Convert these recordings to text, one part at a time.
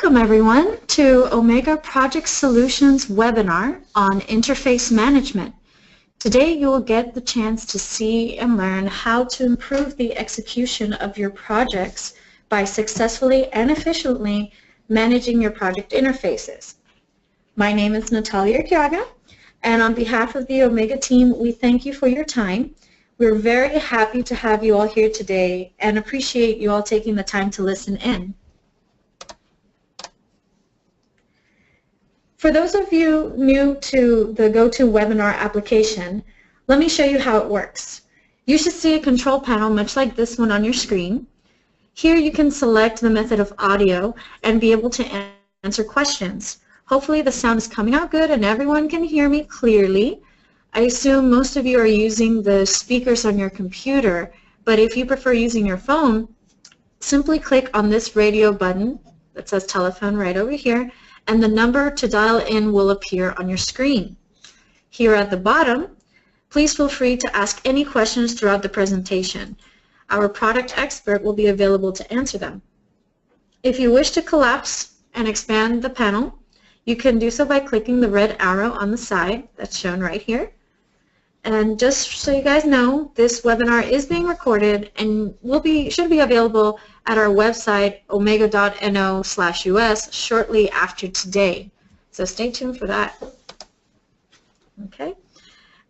Welcome everyone to Omega Project Solutions webinar on interface management. Today you will get the chance to see and learn how to improve the execution of your projects by successfully and efficiently managing your project interfaces. My name is Natalia Urquiaga, and on behalf of the Omega team, we thank you for your time. We're very happy to have you all here today and appreciate you all taking the time to listen in. For those of you new to the GoToWebinar application, let me show you how it works. You should see a control panel much like this one on your screen. Here you can select the method of audio and be able to answer questions. Hopefully the sound is coming out good and everyone can hear me clearly. I assume most of you are using the speakers on your computer, but if you prefer using your phone, simply click on this radio button that says telephone right over here, and the number to dial in will appear on your screen. Here at the bottom, please feel free to ask any questions throughout the presentation. Our product expert will be available to answer them. If you wish to collapse and expand the panel, you can do so by clicking the red arrow on the side that's shown right here. And just so you guys know, this webinar is being recorded and should be available at our website omega.no/us shortly after today. So stay tuned for that. Okay.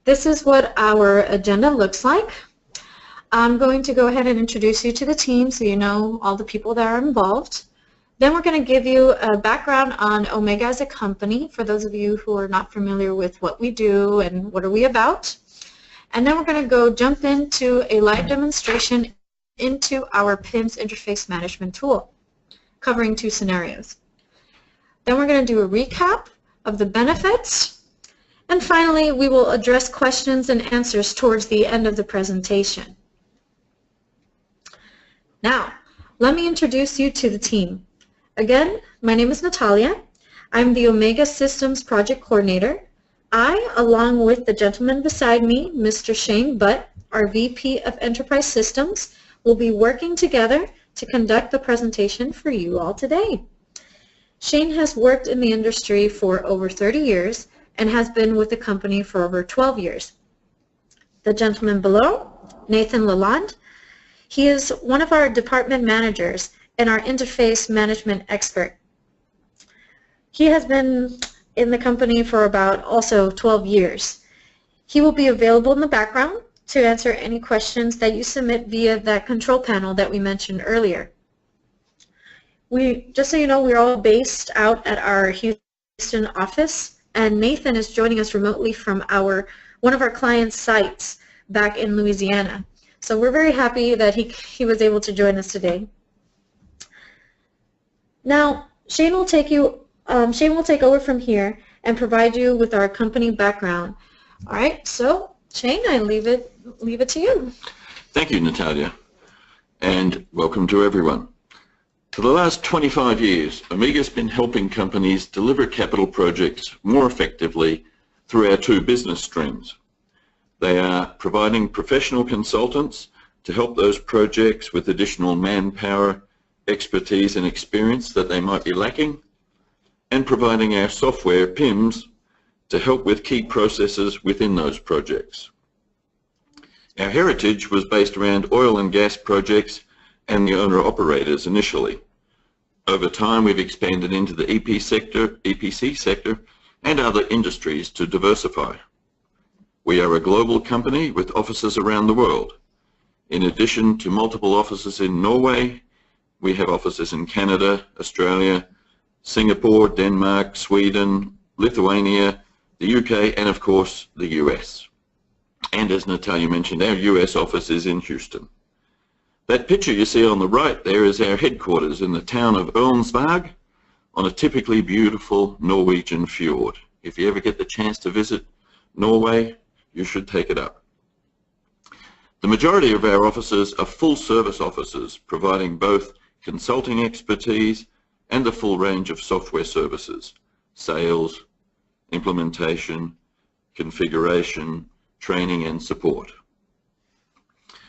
This is what our agenda looks like. I'm going to go ahead and introduce you to the team so you know all the people that are involved. Then we're going to give you a background on Omega as a company for those of you who are not familiar with what we do and what are we about. And then we're going to go jump into a live demonstration into our Pims interface management tool, covering two scenarios. Then we're going to do a recap of the benefits. And finally, we will address questions and answers towards the end of the presentation. Now, let me introduce you to the team. Again, my name is Natalia. I'm the Omega Systems Project Coordinator. I, along with the gentleman beside me, Mr. Shane Butt, our VP of Enterprise Systems, will be working together to conduct the presentation for you all today. Shane has worked in the industry for over 30 years and has been with the company for over 12 years. The gentleman below, Nathan Lalonde, he is one of our department managers and our interface management expert. He has been in the company for about also 12 years. He will be available in the background to answer any questions that you submit via that control panel that we mentioned earlier. Just so you know, we're all based out at our Houston office, and Nathan is joining us remotely from one of our clients' sites back in Louisiana. So we're very happy that he was able to join us today. Now, Shane will take over from here and provide you with our company background. All right, so Shane, I leave it to you. Thank you, Natalia, and welcome to everyone. For the last 25 years, Omega's been helping companies deliver capital projects more effectively through our two business streams. They are providing professional consultants to help those projects with additional manpower, expertise and experience that they might be lacking, and providing our software, Pims, to help with key processes within those projects. Our heritage was based around oil and gas projects and the owner-operators initially. Over time, we've expanded into the EPC sector, and other industries to diversify. We are a global company with offices around the world. In addition to multiple offices in Norway, we have offices in Canada, Australia, Singapore, Denmark, Sweden, Lithuania, the UK, and of course the US. And as Natalia mentioned, our US office is in Houston. That picture you see on the right there is our headquarters in the town of Ørnsvåg on a typically beautiful Norwegian fjord. If you ever get the chance to visit Norway, you should take it up. The majority of our offices are full service offices, providing both consulting expertise and the full range of software services, sales, implementation, configuration, training and support.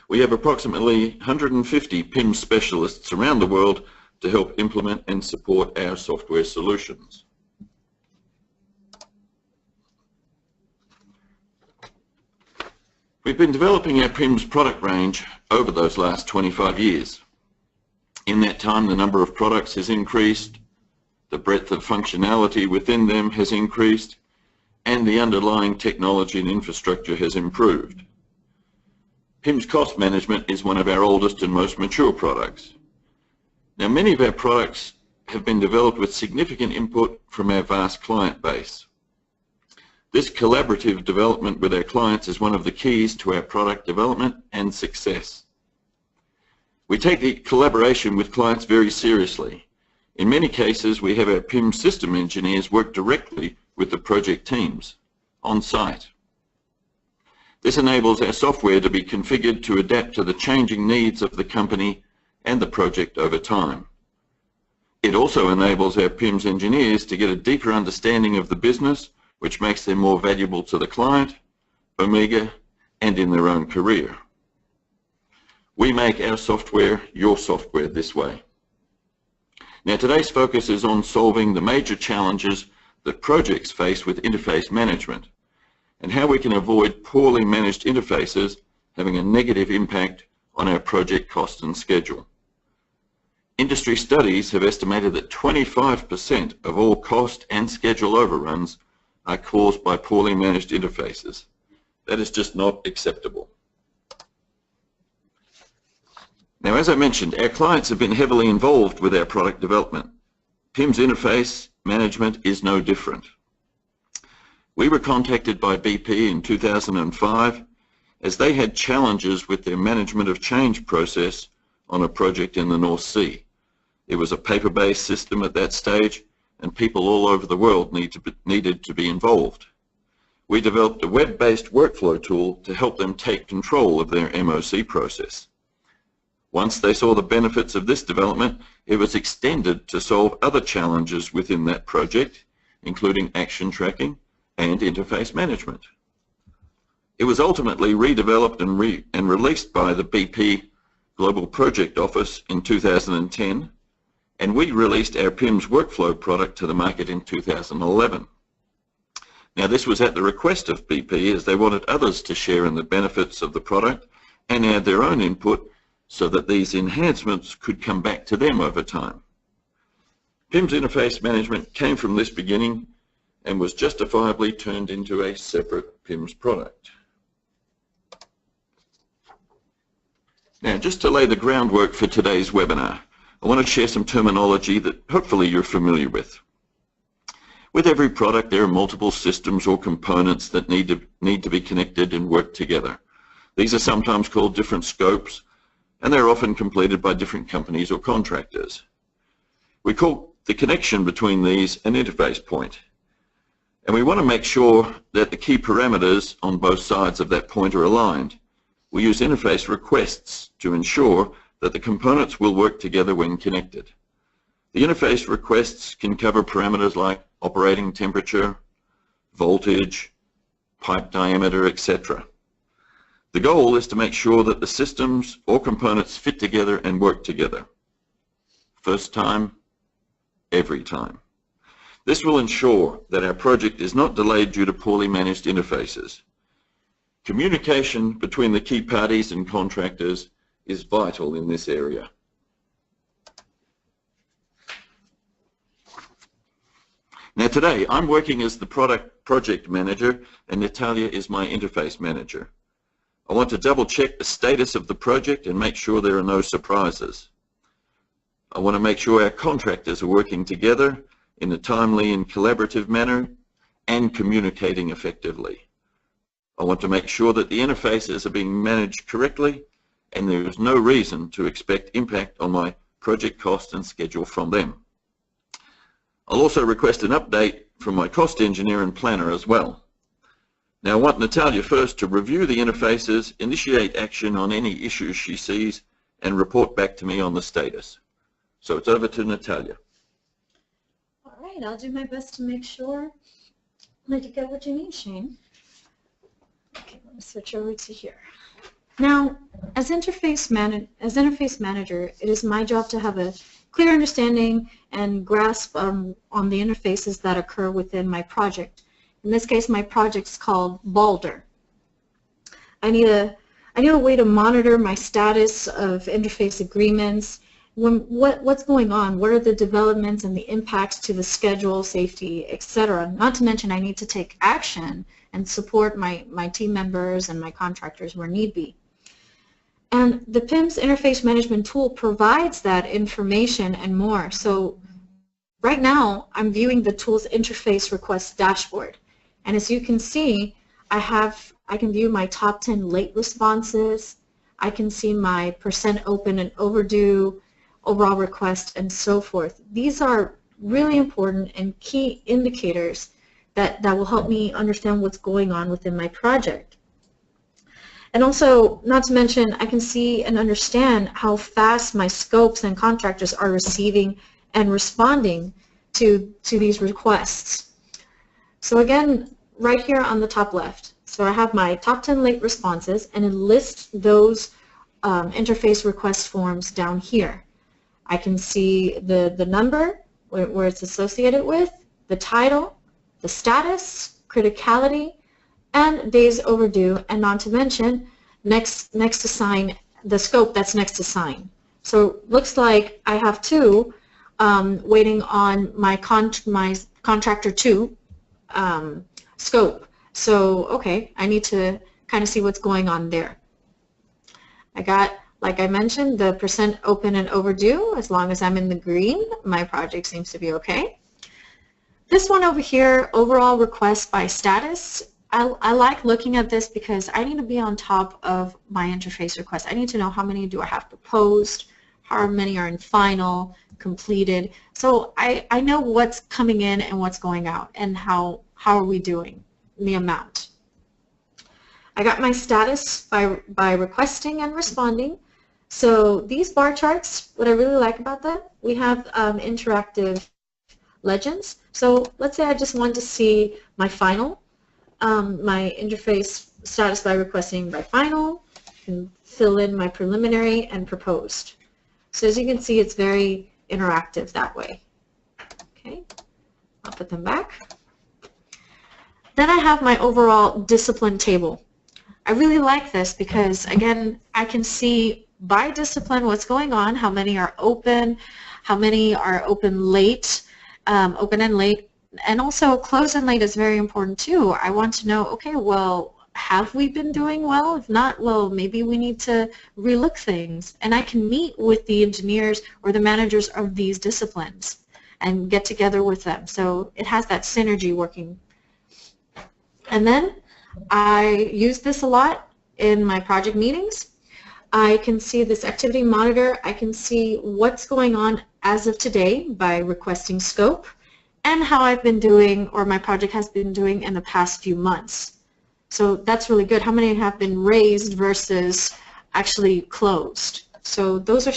We have approximately 150 Pims specialists around the world to help implement and support our software solutions. We've been developing our Pims product range over those last 25 years. In that time, the number of products has increased, the breadth of functionality within them has increased, and the underlying technology and infrastructure has improved. Pims Cost Management is one of our oldest and most mature products. Now, many of our products have been developed with significant input from our vast client base. This collaborative development with our clients is one of the keys to our product development and success. We take the collaboration with clients very seriously. In many cases, we have our Pims system engineers work directly with the project teams on site. This enables our software to be configured to adapt to the changing needs of the company and the project over time. It also enables our Pims engineers to get a deeper understanding of the business, which makes them more valuable to the client, Omega, and in their own career. We make our software your software this way. Now, today's focus is on solving the major challenges that projects face with interface management and how we can avoid poorly managed interfaces having a negative impact on our project cost and schedule. Industry studies have estimated that 25% of all cost and schedule overruns are caused by poorly managed interfaces. That is just not acceptable. Now, as I mentioned, our clients have been heavily involved with our product development. Pims interface management is no different. We were contacted by BP in 2005 as they had challenges with their management of change process on a project in the North Sea. It was a paper-based system at that stage, and people all over the world needed to be involved. We developed a web-based workflow tool to help them take control of their MOC process. Once they saw the benefits of this development, it was extended to solve other challenges within that project, including action tracking and interface management. It was ultimately redeveloped and released by the BP Global Project Office in 2010, and we released our Pims workflow product to the market in 2011. Now, this was at the request of BP as they wanted others to share in the benefits of the product and add their own input so that these enhancements could come back to them over time. Pims interface management came from this beginning and was justifiably turned into a separate Pims product. Now, just to lay the groundwork for today's webinar, I want to share some terminology that hopefully you're familiar with. With every product, there are multiple systems or components that need to be connected and work together. These are sometimes called different scopes, and they're often completed by different companies or contractors. We call the connection between these an interface point, and we want to make sure that the key parameters on both sides of that point are aligned. We use interface requests to ensure that the components will work together when connected. The interface requests can cover parameters like operating temperature, voltage, pipe diameter, etc. The goal is to make sure that the systems or components fit together and work together. First time, every time. This will ensure that our project is not delayed due to poorly managed interfaces. Communication between the key parties and contractors is vital in this area. Now, today I'm working as the project manager and Natalia is my interface manager. I want to double check the status of the project and make sure there are no surprises. I want to make sure our contractors are working together in a timely and collaborative manner and communicating effectively. I want to make sure that the interfaces are being managed correctly and there is no reason to expect impact on my project cost and schedule from them. I'll also request an update from my cost engineer and planner as well. Now, I want Natalia first to review the interfaces, initiate action on any issues she sees, and report back to me on the status. So it's over to Natalia. All right, I'll do my best to make sure that you get what you need, Shane. Okay, let me switch over to here. Now, as interface manager, it is my job to have a clear understanding and grasp on the interfaces that occur within my project. In this case, my project's called Balder. I need a way to monitor my status of interface agreements. What's going on? What are the developments and the impacts to the schedule, safety, etc.? Not to mention I need to take action and support my team members and my contractors where need be. And the Pims interface management tool provides that information and more. So right now I'm viewing the tool's interface request dashboard. And as you can see, I can view my top 10 late responses. I can see my % open and overdue, overall request, and so forth. These are really important and key indicators that will help me understand what's going on within my project. And also, not to mention, I can see and understand how fast my scopes and contractors are receiving and responding to these requests. So again, right here on the top left, so I have my top 10 late responses, and it lists those interface request forms down here. I can see the number where it's associated with, the title, the status, criticality, and days overdue, and not to mention next to sign, the scope that's next to sign. So looks like I have two waiting on my contractor 2 scope. So okay, I need to kind of see what's going on there. I got, like I mentioned, the % open and overdue. As long as I'm in the green, my project seems to be okay. This one over here, overall request by status, I like looking at this because I need to be on top of my interface requests. I need to know how many do I have proposed, how many are in final, completed. So I know what's coming in and what's going out, and how are we doing, the amount. I got my status by requesting and responding. So these bar charts, what I really like about that, we have interactive legends. So let's say I just want to see my final, my interface status by requesting by final, and fill in my preliminary and proposed. So as you can see, it's very interactive that way. Okay, I'll put them back. Then I have my overall discipline table. I really like this because, again, I can see by discipline what's going on, how many are open, how many are open late, open and late, and also close and late is very important too. I want to know, okay, well, have we been doing well? If not, well, maybe we need to relook things. And I can meet with the engineers or the managers of these disciplines and get together with them. So it has that synergy working. And then I use this a lot in my project meetings. I can see this activity monitor. I can see what's going on as of today by requesting scope and how I've been doing, or my project has been doing, in the past few months. So that's really good. How many have been raised versus actually closed? So those are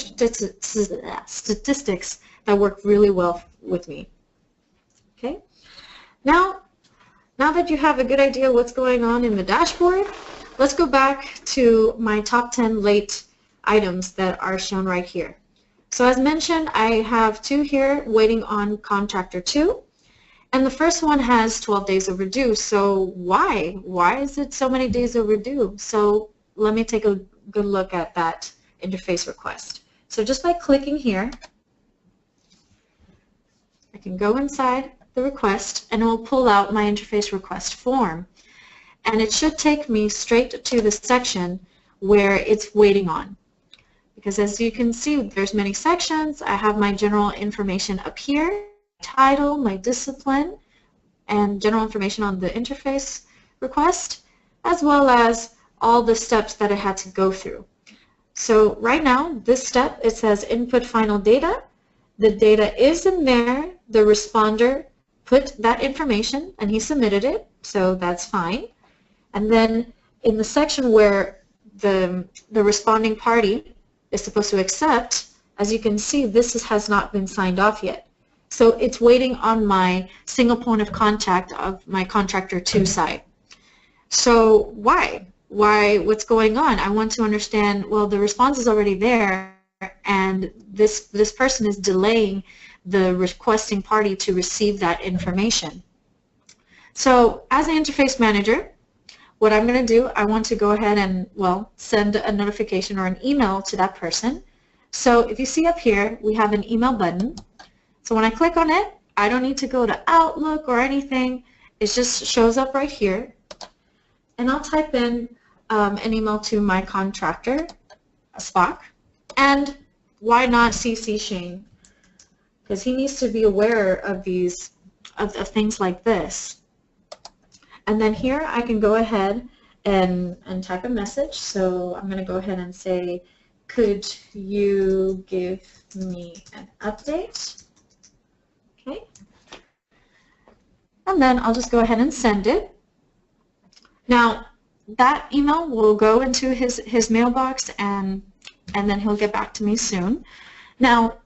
statistics that work really well with me. Okay. Now that you have a good idea what's going on in the dashboard, let's go back to my top 10 late items that are shown right here. So as mentioned, I have 2 here waiting on contractor 2, and the first one has 12 days overdue. So why? Why is it so many days overdue? So let me take a good look at that interface request. So just by clicking here, I can go inside the request and it will pull out my interface request form. And it should take me straight to the section where it's waiting on. Because as you can see, there's many sections. I have my general information up here, title, my discipline, and general information on the interface request, as well as all the steps that I had to go through. So right now, this step, it says input final data. The data is in there. The responder put that information and he submitted it, so that's fine. And then in the section where the responding party is supposed to accept, as you can see, this has not been signed off yet. So it's waiting on my single point of contact of my contractor 2 side. So why? What's going on? I want to understand, well, the response is already there, and this person is delaying the requesting party to receive that information. So as an interface manager, what I'm going to do, I want to go ahead and, well, send a notification or an email to that person. So if you see up here, we have an email button. So when I click on it, I don't need to go to Outlook or anything. It just shows up right here. And I'll type in an email to my contractor, Spock. And why not CC Shane? Because he needs to be aware of these, of things like this. And then here I can go ahead and type a message. So I'm going to go ahead and say, could you give me an update? Okay. And then I'll just go ahead and send it. Now, that email will go into his mailbox, and then he'll get back to me soon. Now,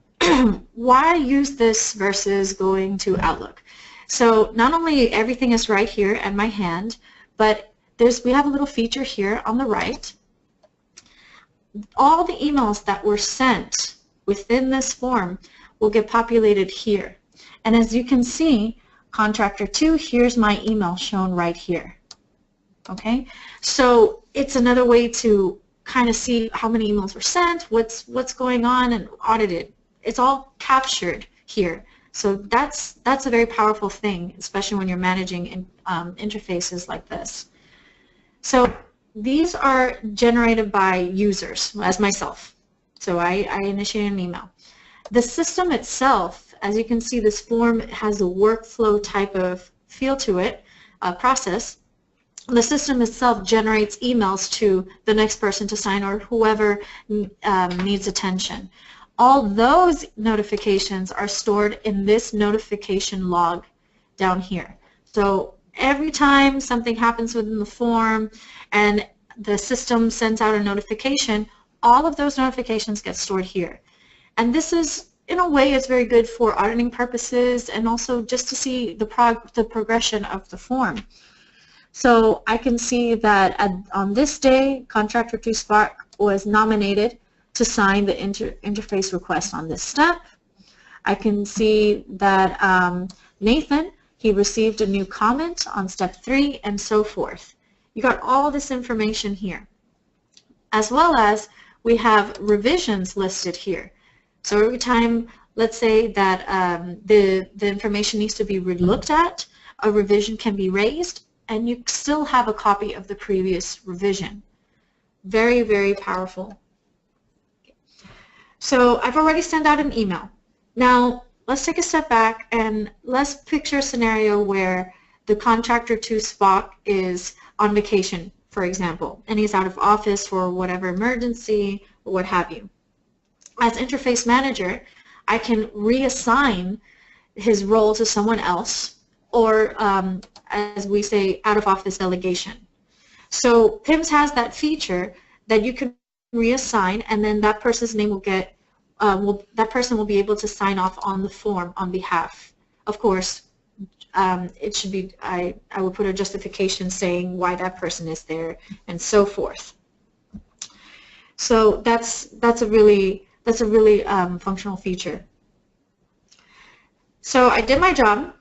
why use this versus going to Outlook? So not only everything is right here at my hand, but we have a little feature here on the right. All the emails that were sent within this form will get populated here. And as you can see, Contractor 2, here's my email shown right here. Okay, so it's another way to kind of see how many emails were sent, what's going on, and audit it. It's all captured here. So that's a very powerful thing, especially when you're managing interfaces like this. So these are generated by users, as myself. So I initiate an email. The system itself, as you can see, this form has a workflow type of feel to it, process. The system itself generates emails to the next person to sign or whoever needs attention. All those notifications are stored in this notification log down here. So every time something happens within the form and the system sends out a notification, all of those notifications get stored here. And this is, in a way, it's very good for auditing purposes and also just to see the progression of the form. So I can see that on this day, Contractor 2 Spock was nominated to sign the interface request on this step. I can see that Nathan, he received a new comment on step 3 and so forth. You got all this information here. As well as we have revisions listed here. So every time, let's say that the information needs to be relooked at, a revision can be raised, and you still have a copy of the previous revision. Very, very powerful. So I've already sent out an email. Now let's take a step back and let's picture a scenario where the Contractor 2 Spock is on vacation, for example, and he's out of office for whatever emergency or what have you. As interface manager, I can reassign his role to someone else, or as we say, out of office delegation. So Pims has that feature that you can reassign, and then that person's name will get, that person will be able to sign off on the form on behalf. Of course, it should be, I would put a justification saying why that person is there and so forth. So that's a really functional feature. So I did my job.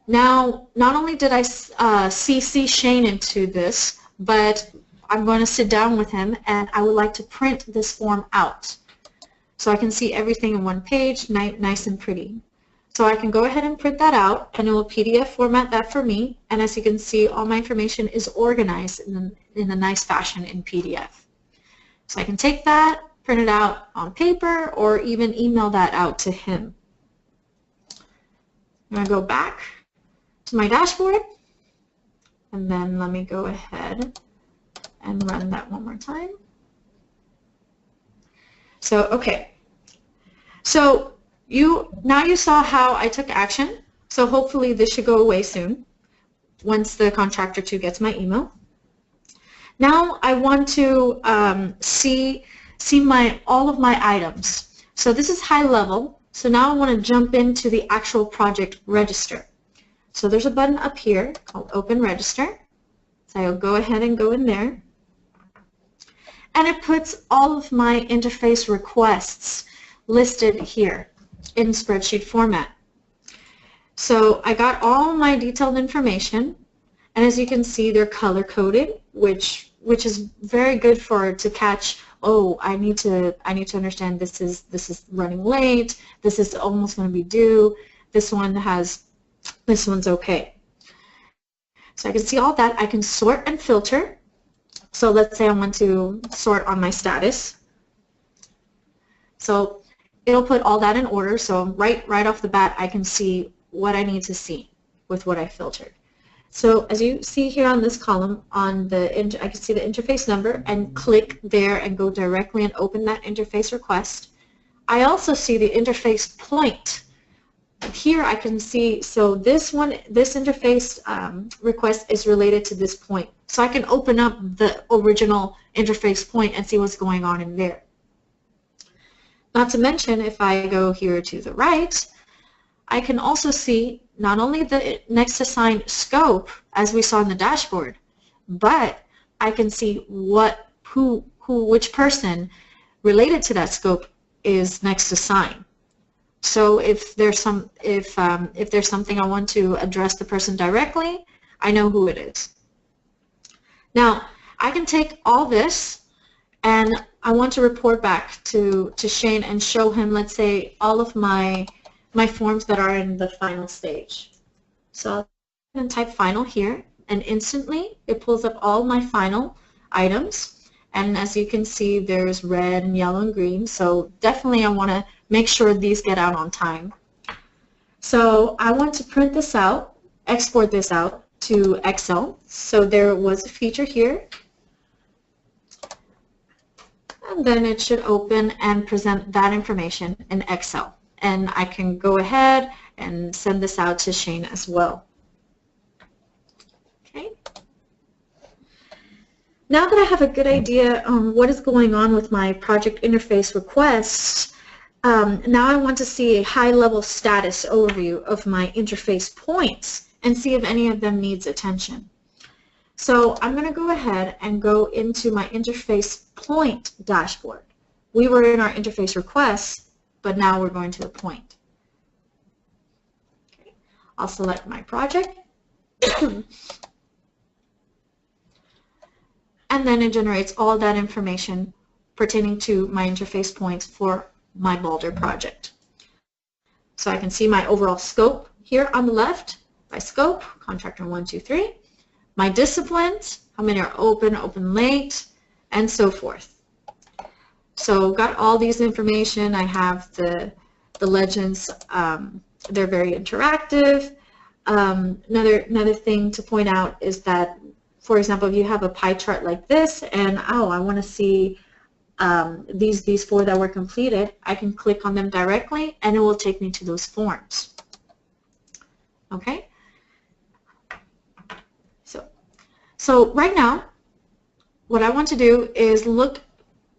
Now, not only did I CC Shane into this, but I'm going to sit down with him and I would like to print this form out so I can see everything in one page, nice and pretty. So I can go ahead and print that out, and it will PDF format that for me, and as you can see, all my information is organized in a nice fashion in PDF. So I can take that, print it out on paper, or even email that out to him. I'm going to go back to my dashboard, and then let me go ahead and run that one more time. So, okay. So now you saw how I took action. So hopefully this should go away soon once the Contractor 2 gets my email. Now I want to see all of my items. So this is high level. So now I want to jump into the actual project register. So there's a button up here called Open Register. So I'll go ahead and go in there. and it puts all of my interface requests listed here in spreadsheet format. So I got all my detailed information, and as you can see, they're color coded, which is very good to catch. Oh, I need to understand this is running late. This is almost going to be due. This one's okay. So I can see all that. I can sort and filter. So let's say I want to sort on my status. So it'll put all that in order. So right off the bat, I can see what I need to see with what I filtered. So as you see here on this column, I can see the interface number and click there and go directly and open that interface request. I also see the interface point. Here I can see, so this interface request is related to this point. So I can open up the original interface point and see what's going on in there. Not to mention, if I go here to the right, I can also see not only the next assigned scope, as we saw in the dashboard, but I can see which person related to that scope is next assigned. So if there's something I want to address the person directly, I know who it is. Now, I can take all this and I want to report back to Shane and show him, let's say, all of my forms that are in the final stage. So I'll type final here, and instantly it pulls up all my final items. And as you can see, there's red and yellow and green. So definitely I want to make sure these get out on time. So I want to print this out, export this out to Excel. So there was a feature here. And then it should open and present that information in Excel. And I can go ahead and send this out to Shane as well. Okay. Now that I have a good idea on what is going on with my project interface requests, now I want to see a high-level status overview of my interface points and see if any of them needs attention. So I'm going to go ahead and go into my interface point dashboard. We were in our interface requests, but now we're going to the point. Okay. I'll select my project. And then it generates all that information pertaining to my interface points for my Boulder project. So I can see my overall scope here on the left by scope, contractor 1, 2, 3. My disciplines, how many are open late, and so forth. So got all these information. I have the legends. They're very interactive. Another thing to point out is that, for example, if you have a pie chart like this, and I want to see these 4 that were completed, I can click on them directly, and it will take me to those forms. Okay. So right now, what I want to do is look.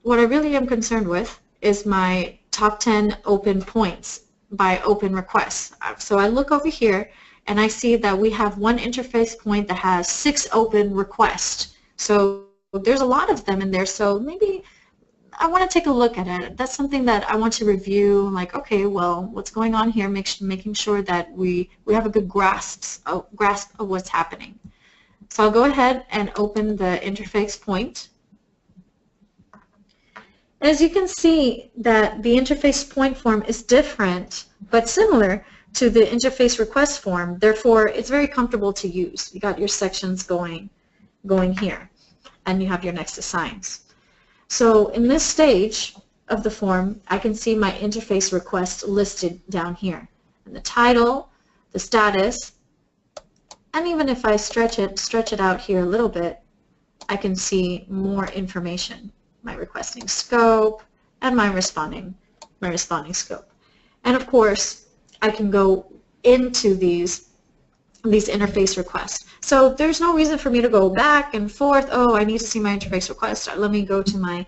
What I really am concerned with is my top 10 open points by open requests. So I look over here and I see that we have one interface point that has 6 open requests. So there's a lot of them in there, so maybe I want to take a look at it. That's something that I want to review, like, okay, well, what's going on here, making sure that we have a good grasp of what's happening. So I'll go ahead and open the interface point. As you can see that the interface point form is different but similar to the interface request form, therefore it's very comfortable to use. You got your sections going here, and you have your next assigns. So in this stage of the form, I can see my interface request listed down here, and the title, the status, and even if I stretch it out here a little bit, I can see more information. My requesting scope and my responding scope. And of course, I can go into these interface requests. So there's no reason for me to go back and forth. Oh, I need to see my interface request. Let me go to my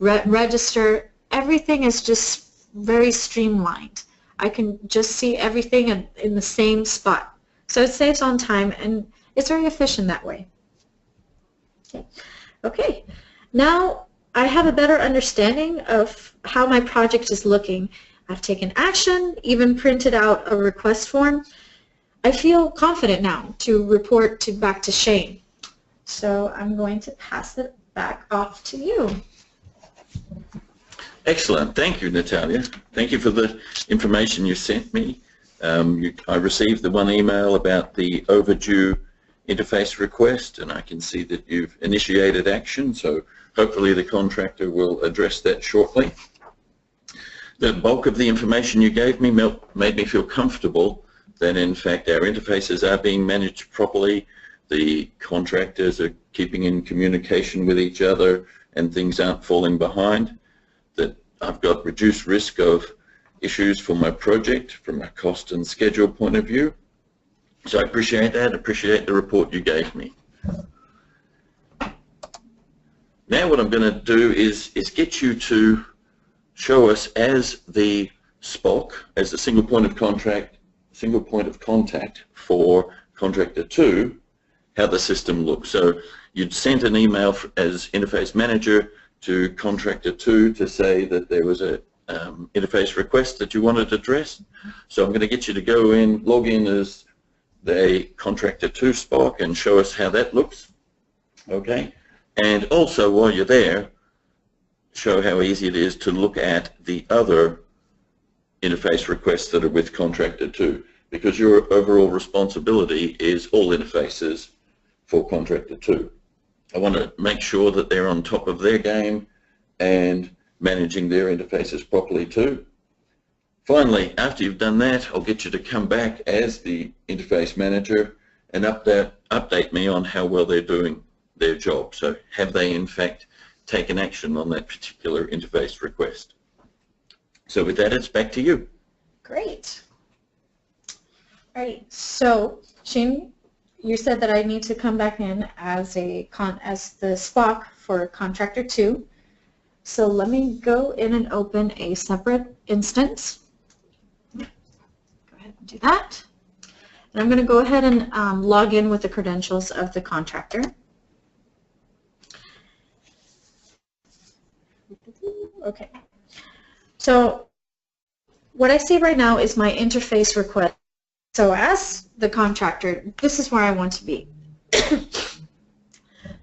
register. Everything is just very streamlined. I can just see everything in the same spot. So it saves on time, and it's very efficient that way. Okay. Now I have a better understanding of how my project is looking. I've taken action, even printed out a request form. I feel confident now to report back to Shane. So I'm going to pass it back off to you. Excellent. Thank you, Natalia. Thank you for the information you sent me. I received the one email about the overdue interface request, and I can see that you've initiated action, so hopefully the contractor will address that shortly. The bulk of the information you gave me made me feel comfortable that in fact our interfaces are being managed properly, the contractors are keeping in communication with each other, and things aren't falling behind, that I've got reduced risk of issues for my project from a cost and schedule point of view. So I appreciate that, appreciate the report you gave me. Now what I'm going to do is get you to show us as the SPOC, as the single point of contact for contractor 2, how the system looks. So you'd sent an email as interface manager to contractor 2 to say that there was a interface request that you wanted to address. So I'm going to get you to go in, log in as the contractor 2 SPOC and show us how that looks. Okay? And also while you're there, show how easy it is to look at the other interface requests that are with contractor 2, because your overall responsibility is all interfaces for contractor 2. I want to make sure that they're on top of their game and managing their interfaces properly too. Finally, after you've done that, I'll get you to come back as the interface manager and update me on how well they're doing their job. So have they in fact taken action on that particular interface request? So with that, it's back to you. Great. All right, so Shane, you said that I need to come back in as the SPOC for contractor 2. So let me go in and open a separate instance. Go ahead and do that. And I'm going to go ahead and log in with the credentials of the contractor. Okay. So what I see right now is my interface request. So as the contractor, this is where I want to be.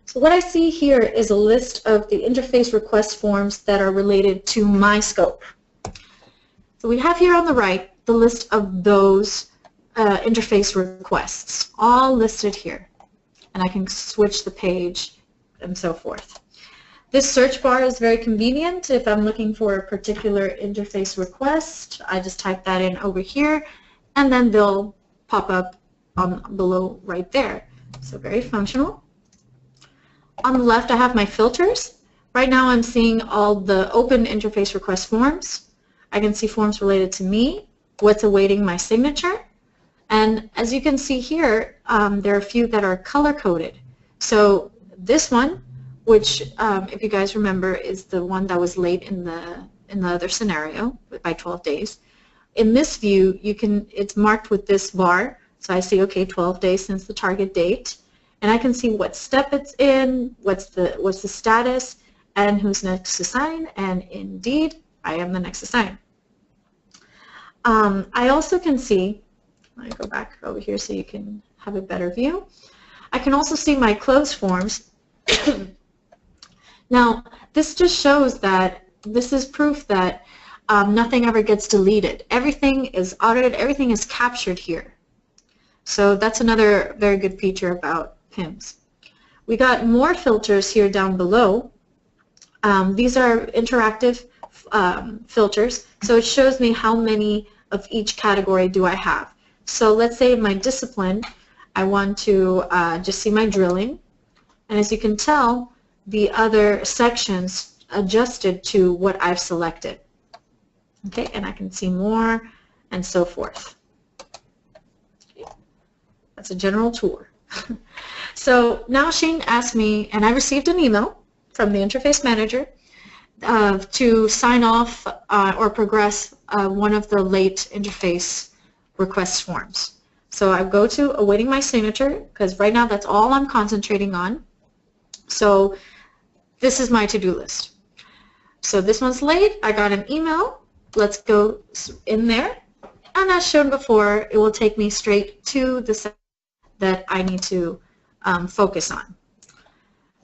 So what I see here is a list of the interface request forms that are related to my scope. So we have here on the right the list of those interface requests, all listed here. And I can switch the page and so forth. This search bar is very convenient. If I'm looking for a particular interface request, I just type that in over here, and then they'll pop up below right there. So very functional. On the left, I have my filters. Right now, I'm seeing all the open interface request forms. I can see forms related to me, what's awaiting my signature. And as you can see here, there are a few that are color-coded. So this one, which, if you guys remember, is the one that was late in the other scenario by 12 days. In this view, it's marked with this bar. So I see, okay, 12 days since the target date. And I can see what step it's in, what's the status, and who's next to sign. And indeed, I am the next to sign. I also can see, let me go back over here so you can have a better view. I can also see my closed forms. Now, this just shows that this is proof that nothing ever gets deleted. Everything is audited, everything is captured here. So that's another very good feature about Pims. We got more filters here down below. These are interactive filters, so it shows me how many of each category do I have. So let's say in my discipline, I want to just see my drilling, and as you can tell, the other sections adjusted to what I've selected. Okay, and I can see more and so forth. Okay. That's a general tour. So now Shane asked me, and I received an email from the interface manager to sign off or progress one of the late interface request forms. So I go to awaiting my signature, because right now that's all I'm concentrating on. So this is my to-do list. So this one's late. I got an email. Let's go in there. And as shown before, it will take me straight to the section that I need to focus on.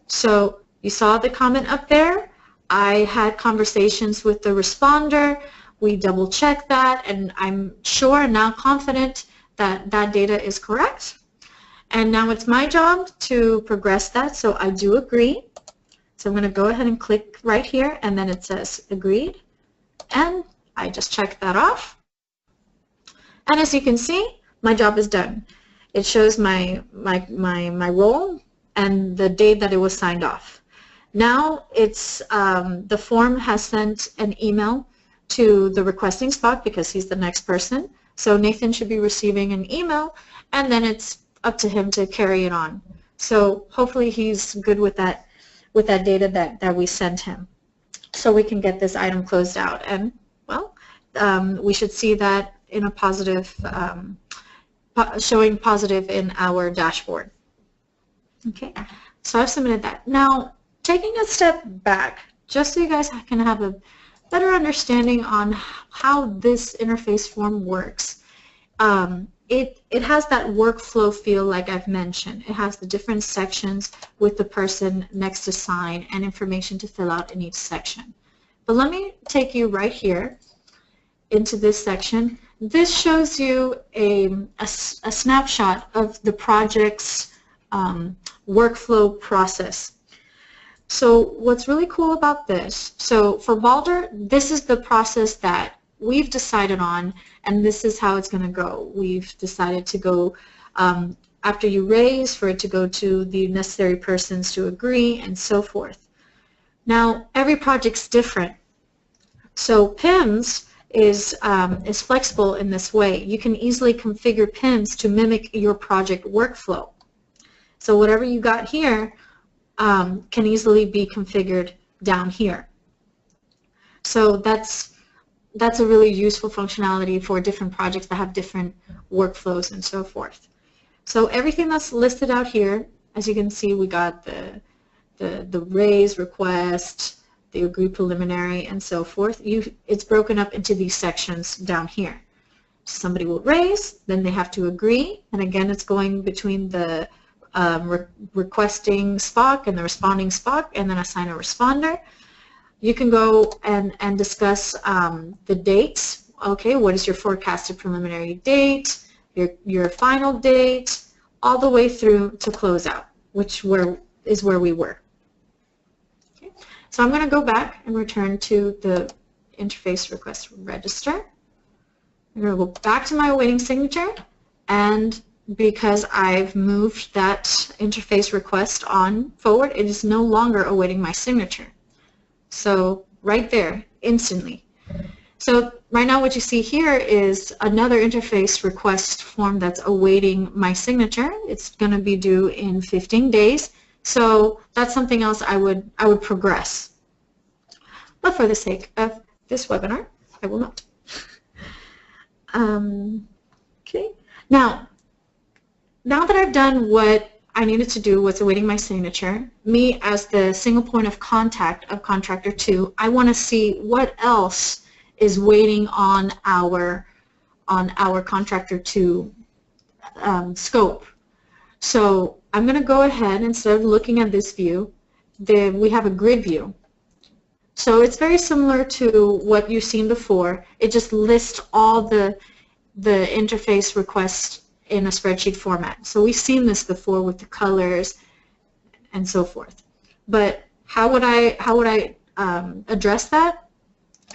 So you saw the comment up there. I had conversations with the responder. We double checked that, and I'm sure and now confident that that data is correct. And now it's my job to progress that, so I do agree. So I'm going to go ahead and click right here, and then it says agreed, and I just checked that off. And as you can see, my job is done. It shows my role and the date that it was signed off. Now it's the form has sent an email to the requesting Spock because he's the next person. So Nathan should be receiving an email, and then it's up to him to carry it on. So hopefully he's good with that data that we sent him, so we can get this item closed out. And well, we should see that in a positive, showing positive in our dashboard. Okay, so I've submitted that. Now, taking a step back, just so you guys can have a better understanding on how this interface form works. It has that workflow feel like I've mentioned. It has the different sections with the person next to sign and information to fill out in each section. But let me take you right here into this section. This shows you a snapshot of the project's workflow process. So what's really cool about this, so for Balder, this is the process that we've decided on, and this is how it's going to go. We've decided to go, after you raise, for it to go to the necessary persons to agree, and so forth. Now, every project's different. So Pims is flexible in this way. You can easily configure Pims to mimic your project workflow. So whatever you got here can easily be configured down here. So that's a really useful functionality for different projects that have different workflows and so forth. So everything that's listed out here, as you can see, we got the raise request, the agree preliminary, and so forth. It's broken up into these sections down here. Somebody will raise, then they have to agree, and again it's going between the requesting Spock and the responding Spock, and then assign a responder. You can go and discuss the dates. Okay, what is your forecasted preliminary date, your final date, all the way through to closeout, which is where we were. Okay. So I'm going to go back and return to the interface request register. I'm going to go back to my awaiting signature, and because I've moved that interface request on forward, it is no longer awaiting my signature. So right there, instantly. So right now what you see here is another interface request form that's awaiting my signature. It's going to be due in 15 days. So that's something else I would progress. But for the sake of this webinar, I will not. Okay. Now that I've done what I needed to do, what's awaiting my signature, me as the single point of contact of Contractor 2, I want to see what else is waiting on our Contractor 2 scope. So I'm going to go ahead, instead of looking at this view, we have a grid view. So it's very similar to what you've seen before. It just lists all the interface requests in a spreadsheet format. So we've seen this before with the colors and so forth. But how would I address that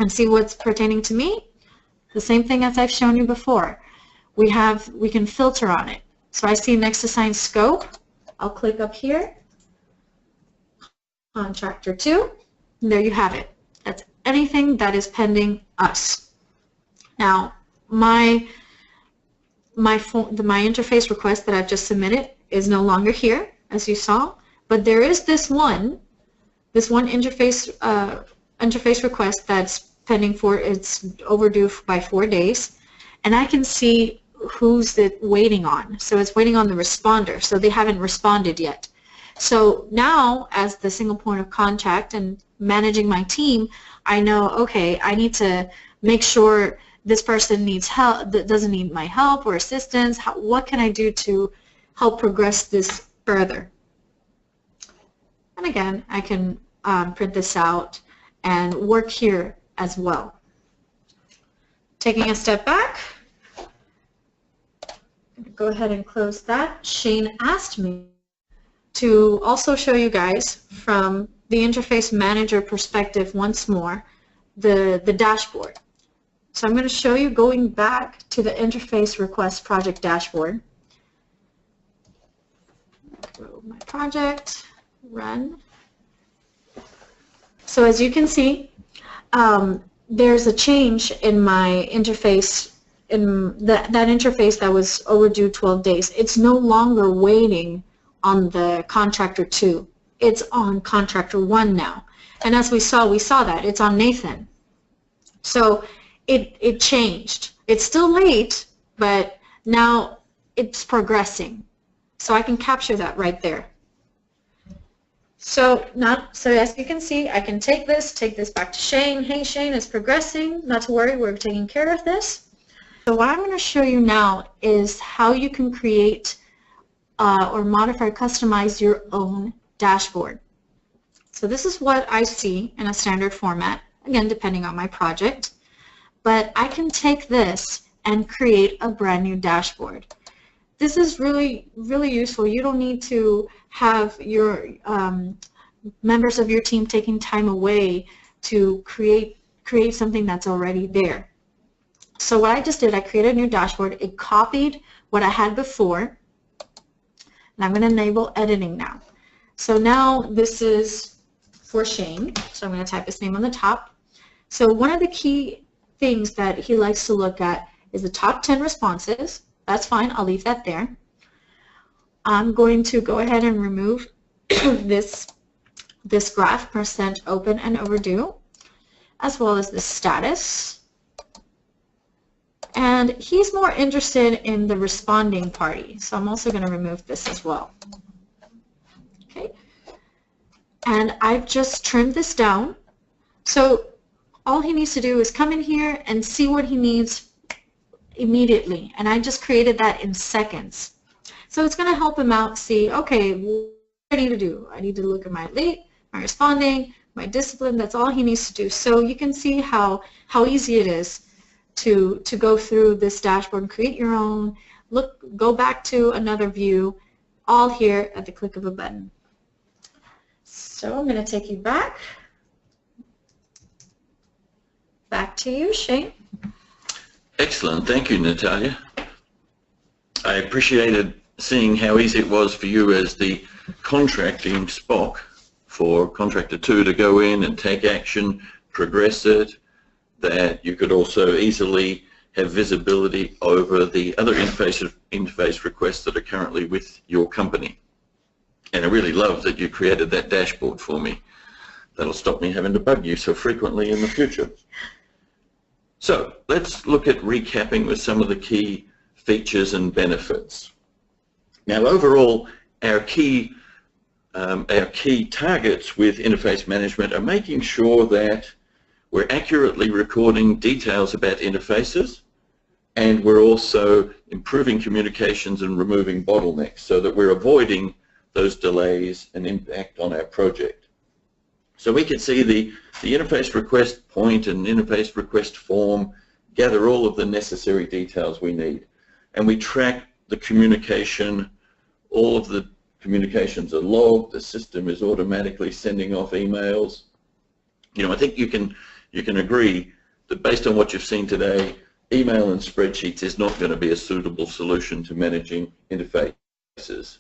and see what's pertaining to me? The same thing as I've shown you before. We can filter on it. So I see next assigned scope. I'll click up here, Contractor 2, and there you have it. That's anything that is pending us. Now, my interface request that I've just submitted is no longer here, as you saw, but there is this one interface request that's pending for, it's overdue by 4 days, and I can see who's it waiting on. So it's waiting on the responder, so they haven't responded yet. So now, as the single point of contact and managing my team, I know, okay, I need to make sure this person needs help, that doesn't need my help or assistance. What can I do to help progress this further? And again, I can print this out and work here as well. Taking a step back, go ahead and close that. Shane asked me to also show you guys from the interface manager perspective once more the dashboard. So I'm going to show you going back to the interface request project dashboard. Go my project, run. So as you can see, there's a change in my interface, in that interface that was overdue 12 days. It's no longer waiting on the contractor 2. It's on contractor 1 now. And as we saw that. It's on Nathan. So it changed. It's still late, but now it's progressing. So I can capture that right there. So as you can see, I can take this back to Shane. Hey Shane, it's progressing. Not to worry, we're taking care of this. So what I'm going to show you now is how you can create or modify, customize your own dashboard. So this is what I see in a standard format, again depending on my project. But I can take this and create a brand new dashboard. This is really, really useful. You don't need to have your members of your team taking time away to create something that's already there. So what I just did, I created a new dashboard. It copied what I had before, and I'm going to enable editing now. So now this is for Shane. So I'm going to type his name on the top. So one of the key things that he likes to look at is the top 10 responses. That's fine, I'll leave that there. I'm going to go ahead and remove this graph, percent open and overdue, as well as the status. And he's more interested in the responding party, so I'm also going to remove this as well. Okay, and I've just trimmed this down. So all he needs to do is come in here and see what he needs immediately, and I just created that in seconds. So it's going to help him out see, okay, what do I need to do? I need to look at my late, my responding, my discipline. That's all he needs to do. So you can see how easy it is to go through this dashboard and create your own, go back to another view, all here at the click of a button. So I'm going to take you back to you, Shane. Excellent. Thank you, Natalia. I appreciated seeing how easy it was for you as the contracting Spock for contractor 2 to go in and take action, progress it, that you could also easily have visibility over the other interface requests that are currently with your company. And I really love that you created that dashboard for me. That'll stop me having to bug you so frequently in the future. So let's look at recapping with some of the key features and benefits. Now overall, our key targets with interface management are making sure that we're accurately recording details about interfaces, and we're also improving communications and removing bottlenecks so that we're avoiding those delays and impact on our project. So we can see the interface request point and interface request form, gather all of the necessary details we need, and we track the communication. All of the communications are logged. The system is automatically sending off emails. You know, I think you can agree that based on what you've seen today, email and spreadsheets is not going to be a suitable solution to managing interfaces.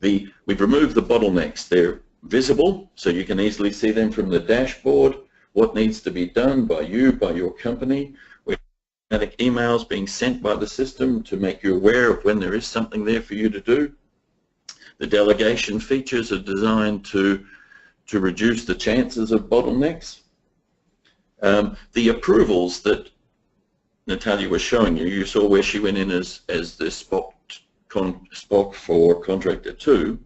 We've removed the bottlenecks. They're visible, so you can easily see them from the dashboard, what needs to be done by you, by your company. We have automatic emails being sent by the system to make you aware of when there is something there for you to do. The delegation features are designed to reduce the chances of bottlenecks. The approvals that Natalia was showing you, you saw where she went in as the Spock for contractor 2.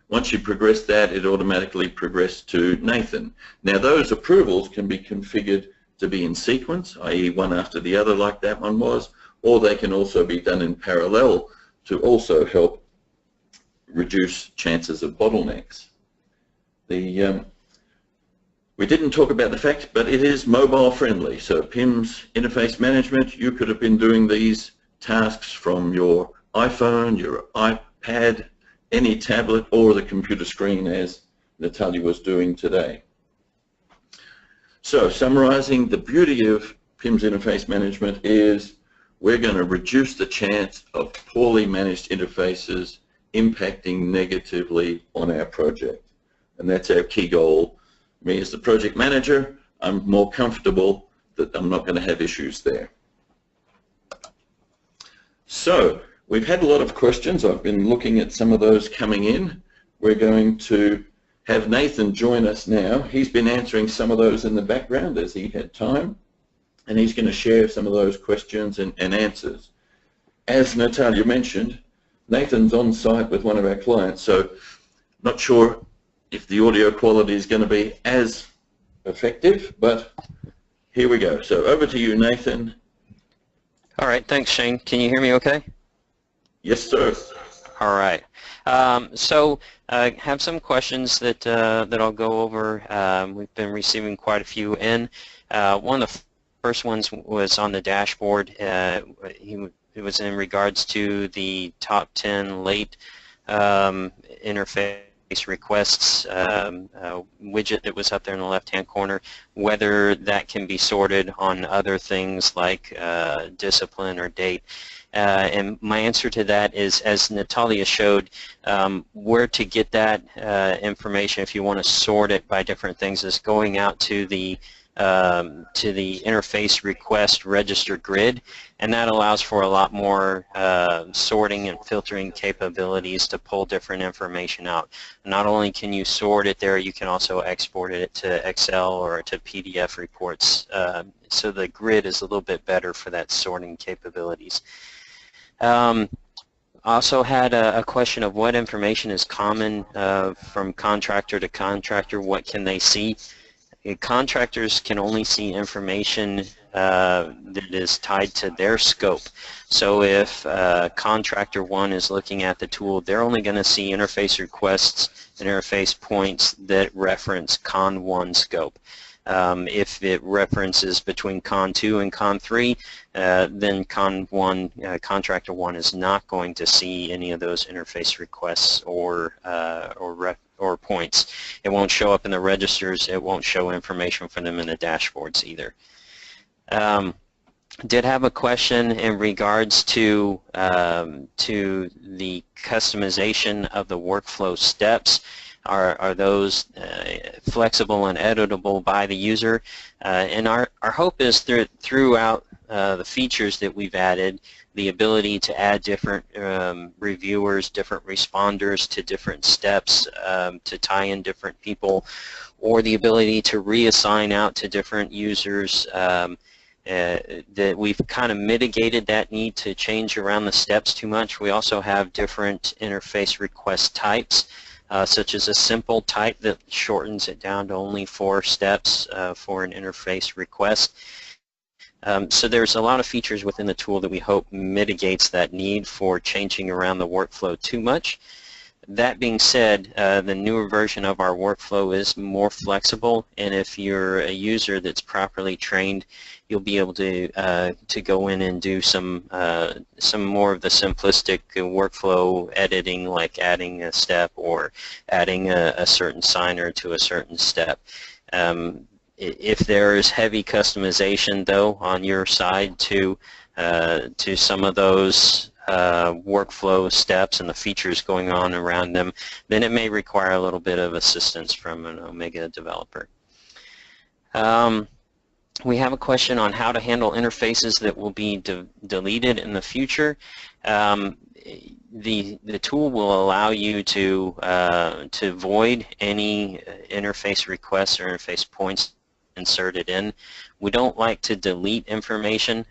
Once you progress that, it automatically progressed to Nathan. Now those approvals can be configured to be in sequence, i.e. one after the other like that one was, or they can also be done in parallel to also help reduce chances of bottlenecks. We didn't talk about the fact, but it is mobile friendly. So Pims interface management, you could have been doing these tasks from your iPhone, your iPad, any tablet, or the computer screen as Natalia was doing today. So summarizing, the beauty of Pims interface management is we're going to reduce the chance of poorly managed interfaces impacting negatively on our project. And that's our key goal. Me as the project manager, I'm more comfortable that I'm not going to have issues there. So we've had a lot of questions. I've been looking at some of those coming in. We're going to have Nathan join us now. He's been answering some of those in the background as he had time, and he's going to share some of those questions and answers. As Natalia mentioned, Nathan's on site with one of our clients, so not sure if the audio quality is going to be as effective, but here we go. So over to you, Nathan. All right, thanks, Shane. Can you hear me okay? Yes, sir. All right. So I have some questions that I'll go over. We've been receiving quite a few in. One of the first ones was on the dashboard. It was in regards to the top 10 late interface requests widget that was up there in the left-hand corner, whether that can be sorted on other things like discipline or date. And my answer to that is, as Natalia showed, where to get that information if you want to sort it by different things is going out to the interface request register grid, and that allows for a lot more sorting and filtering capabilities to pull different information out. Not only can you sort it there, you can also export it to Excel or to PDF reports, so the grid is a little bit better for that sorting capabilities. Also had a question of what information is common from contractor to contractor. What can they see? Contractors can only see information that is tied to their scope. So if contractor 1 is looking at the tool, they're only going to see interface requests and interface points that reference Con 1 scope. If it references between Con 2 and Con 3, then contractor 1 is not going to see any of those interface requests or points. It won't show up in the registers. It won't show information for them in the dashboards either. Did have a question in regards to the customization of the workflow steps. Are those flexible and editable by the user? And our hope is throughout the features that we've added, the ability to add different reviewers, different responders to different steps, to tie in different people, or the ability to reassign out to different users, that we've kind of mitigated that need to change around the steps too much. We also have different interface request types, such as a simple type that shortens it down to only 4 steps for an interface request. So there's a lot of features within the tool that we hope mitigates that need for changing around the workflow too much. That being said, the newer version of our workflow is more flexible, and if you're a user that's properly trained, you'll be able to go in and do some more of the simplistic workflow editing, like adding a step or adding a certain signer to a certain step. If there is heavy customization, though, on your side to some of those workflow steps and the features going on around them, then it may require a little bit of assistance from an Omega developer. We have a question on how to handle interfaces that will be deleted in the future. The tool will allow you to void any interface requests or interface points inserted in. We don't like to delete information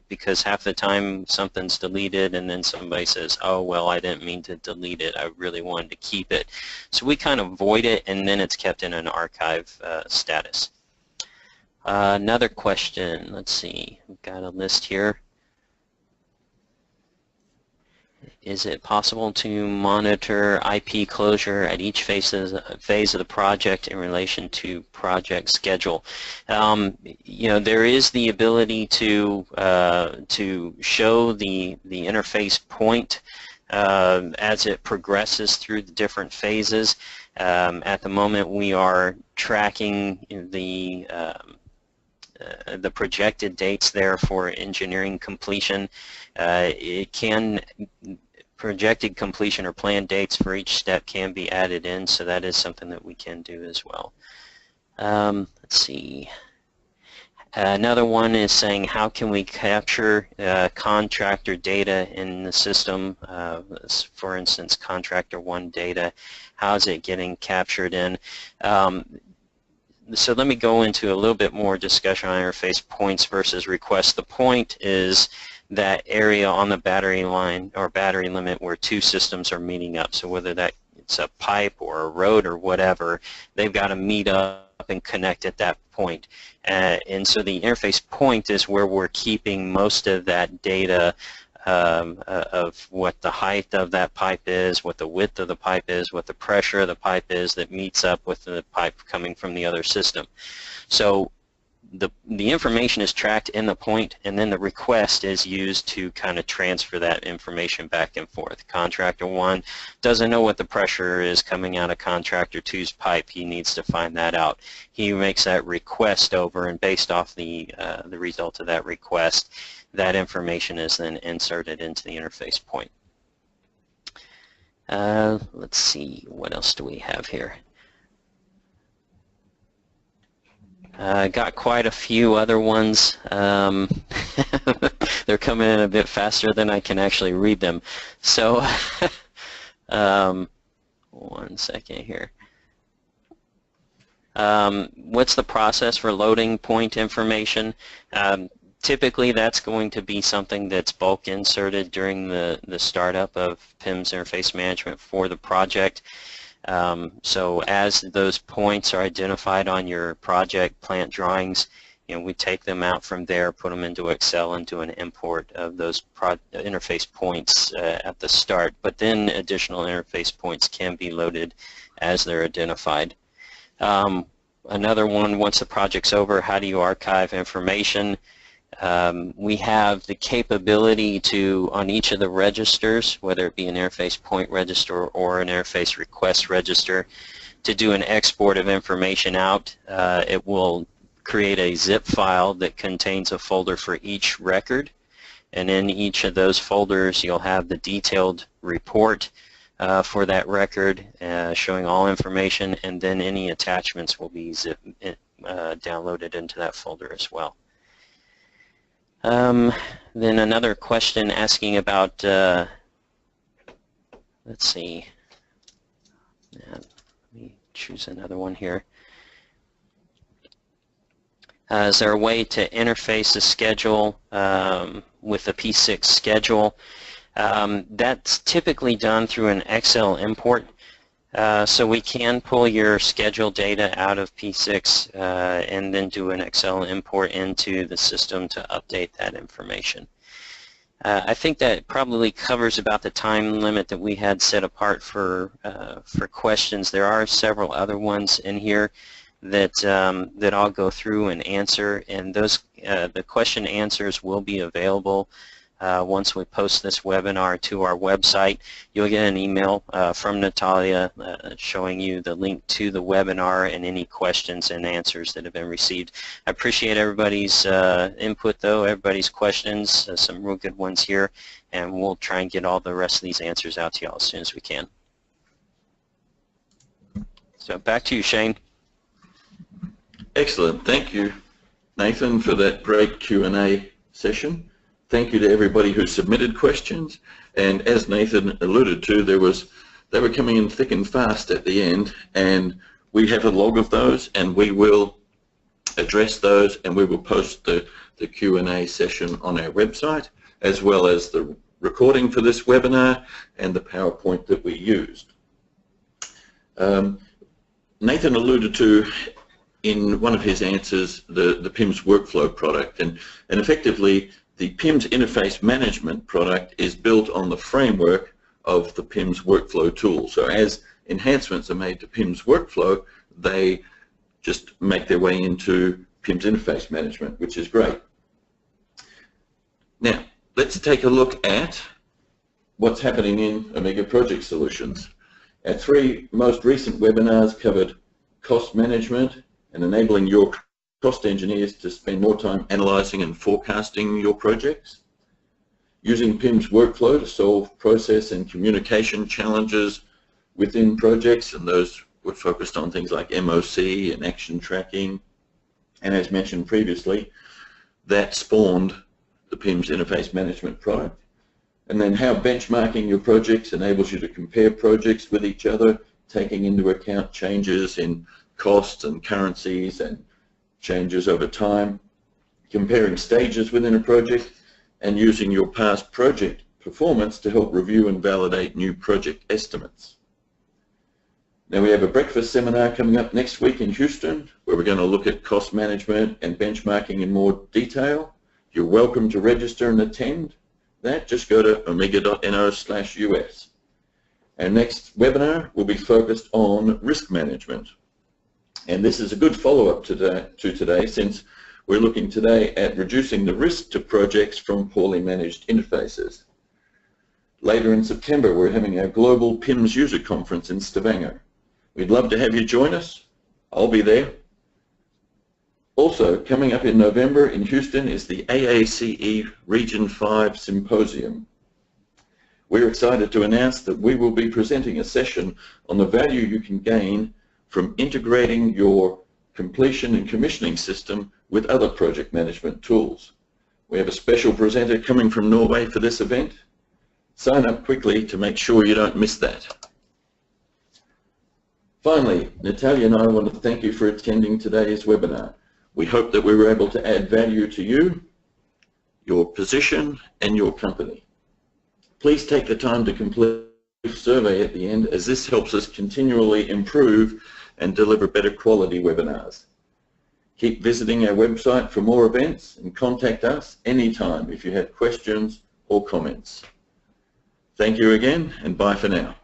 because half the time something's deleted and then somebody says, oh, well, I didn't mean to delete it. I really wanted to keep it. So we kind of void it, and then it's kept in an archive status. Another question, let's see, we've got a list here. Is it possible to monitor IP closure at each phase of the project in relation to project schedule? You know, there is the ability to show the interface point as it progresses through the different phases. At the moment, we are tracking the projected dates there for engineering completion. It can projected completion or planned dates for each step can be added in, so that is something that we can do as well. Let's see. Another one is saying, how can we capture contractor data in the system? For instance, contractor 1 data, how is it getting captured in? So let me go into a little bit more discussion on interface points versus requests. The point is that area on the battery line or battery limit where two systems are meeting up. So whether that it's a pipe or a road or whatever, they've got to meet up and connect at that point. And so the interface point is where we're keeping most of that data of what the height of that pipe is, what the width of the pipe is, what the pressure of the pipe is that meets up with the pipe coming from the other system. So the information is tracked in the point, and then the request is used to kind of transfer that information back and forth. Contractor 1 doesn't know what the pressure is coming out of contractor 2's pipe. He needs to find that out. He makes that request over, and based off the result of that request, that information is then inserted into the interface point. Let's see, what else do we have here? Got quite a few other ones. They're coming in a bit faster than I can actually read them. So, one second here. What's the process for loading point information? Typically, that's going to be something that's bulk inserted during the startup of Pims interface management for the project. So as those points are identified on your project plant drawings, you know, we take them out from there, put them into Excel, and do an import of those interface points at the start. But then additional interface points can be loaded as they're identified. Another one, once the project's over, how do you archive information? We have the capability to, on each of the registers, whether it be an interface point register or an interface request register, to do an export of information out. It will create a zip file that contains a folder for each record, and in each of those folders you'll have the detailed report for that record showing all information, and then any attachments will be downloaded into that folder as well. Then another question asking about, let's see, let me choose another one here. Is there a way to interface the schedule with the P6 schedule? That's typically done through an Excel import. So we can pull your schedule data out of P6 and then do an Excel import into the system to update that information. I think that probably covers about the time limit that we had set apart for questions. There are several other ones in here that that I'll go through and answer, and those the question answers will be available once we post this webinar to our website. You'll get an email from Natalia showing you the link to the webinar and any questions and answers that have been received. I appreciate everybody's input though, everybody's questions, some real good ones here, and we'll try and get all the rest of these answers out to y'all as soon as we can. So back to you, Shane. Excellent. Thank you, Nathan, for that great Q&A session. Thank you to everybody who submitted questions, and as Nathan alluded to, they were coming in thick and fast at the end, and we have a log of those, and we will address those, and we will post the Q&A session on our website, as well as the recording for this webinar and the PowerPoint that we used. Nathan alluded to in one of his answers the Pims workflow product, and effectively the Pims interface management product is built on the framework of the Pims workflow tool. So as enhancements are made to Pims workflow, they just make their way into Pims interface management, which is great. Now, let's take a look at what's happening in Omega Project Solutions. Our 3 most recent webinars covered cost management and enabling your cost engineers to spend more time analyzing and forecasting your projects, using Pims workflow to solve process and communication challenges within projects, and those were focused on things like MOC and action tracking, and as mentioned previously, that spawned the Pims interface management product. And then how benchmarking your projects enables you to compare projects with each other, taking into account changes in costs and currencies and changes over time, comparing stages within a project, and using your past project performance to help review and validate new project estimates. Now, we have a breakfast seminar coming up next week in Houston, where we're going to look at cost management and benchmarking in more detail. You're welcome to register and attend that. Just go to omega.no/US. Our next webinar will be focused on risk management. And this is a good follow-up to today, since we're looking today at reducing the risk to projects from poorly managed interfaces. Later in September, we're having our global Pims user conference in Stavanger. We'd love to have you join us. I'll be there. Also, coming up in November in Houston is the AACE Region 5 Symposium. We're excited to announce that we will be presenting a session on the value you can gain from integrating your completion and commissioning system with other project management tools. We have a special presenter coming from Norway for this event. Sign up quickly to make sure you don't miss that. Finally, Natalia and I want to thank you for attending today's webinar. We hope that we were able to add value to you, your position, and your company. Please take the time to complete the survey at the end, as this helps us continually improve and deliver better quality webinars. Keep visiting our website for more events, and contact us anytime if you have questions or comments. Thank you again, and bye for now.